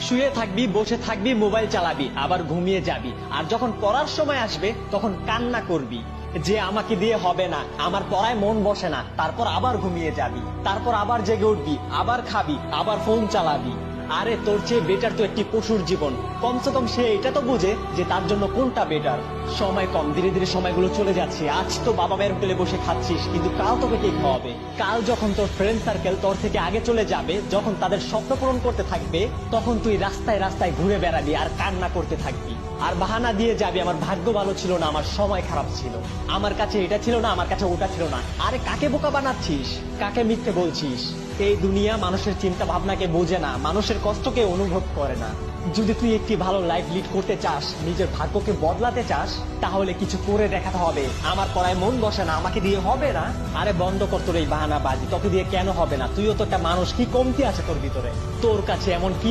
শুয়ে থাকবি, বসে থাকবি, মোবাইল চালাবি, আবার ঘুমিয়ে যাবি। আর যখন পড়ার সময় আসবে তখন কান্না করবি যে আমাকে দিয়ে হবে না, আমার পড়ায় মন বসে না। তারপর আবার ঘুমিয়ে যাবি, তারপর আবার জেগে উঠবি, আবার খাবি, আবার ফোন চালাবি। আরে তোর চেয়ে বেটার তো একটি পশুর জীবন। কমসে কম সে এটা তো বুঝে যে তার জন্য কোনটা বেটার। সময় কম, ধীরে ধীরে সময়গুলো চলে যাচ্ছে। আজ তো বাবা মায়ের হোটেলে বসে খাচ্ছিস, কিন্তু কাল তোকে কে খাওয়াবে? কাল যখন তোর ফ্রেন্ড সার্কেল তোর থেকে আগে চলে যাবে, যখন তাদের স্বপ্ন পূরণ করতে থাকবে, তখন তুই রাস্তায় রাস্তায় ঘুরে বেড়াবি আর কান্না করতে থাকবি। আর বাহানা দিয়ে যাবি আমার ভাগ্য ভালো ছিল না, আমার সময় খারাপ ছিল, আমার কাছে এটা ছিল না, আমার কাছে ওটা ছিল না। আরে কাকে বোকা বানাচ্ছিস? কাকে মিথ্যে বলছিস? এই দুনিয়া মানুষের চিন্তা ভাবনাকে বোঝে না, মানুষের কষ্টকে অনুভব করে না। যদি তুই একটি ভালো লাইফ লিড করতে চাস, নিজের ভাগ্যকে বদলাতে চাস, তাহলে কিছু করে দেখাতে হবে। আমার পড়ায় মন বসে না, আমাকে দিয়ে হবে না। আরে বন্ধ কর তোর এই বাহানাবাজি, তোকে দিয়ে কেন হবে না? তুইও তো একটা মানুষ, কি কমতি আছে তোর ভিতরে? তোর কাছে এমন কি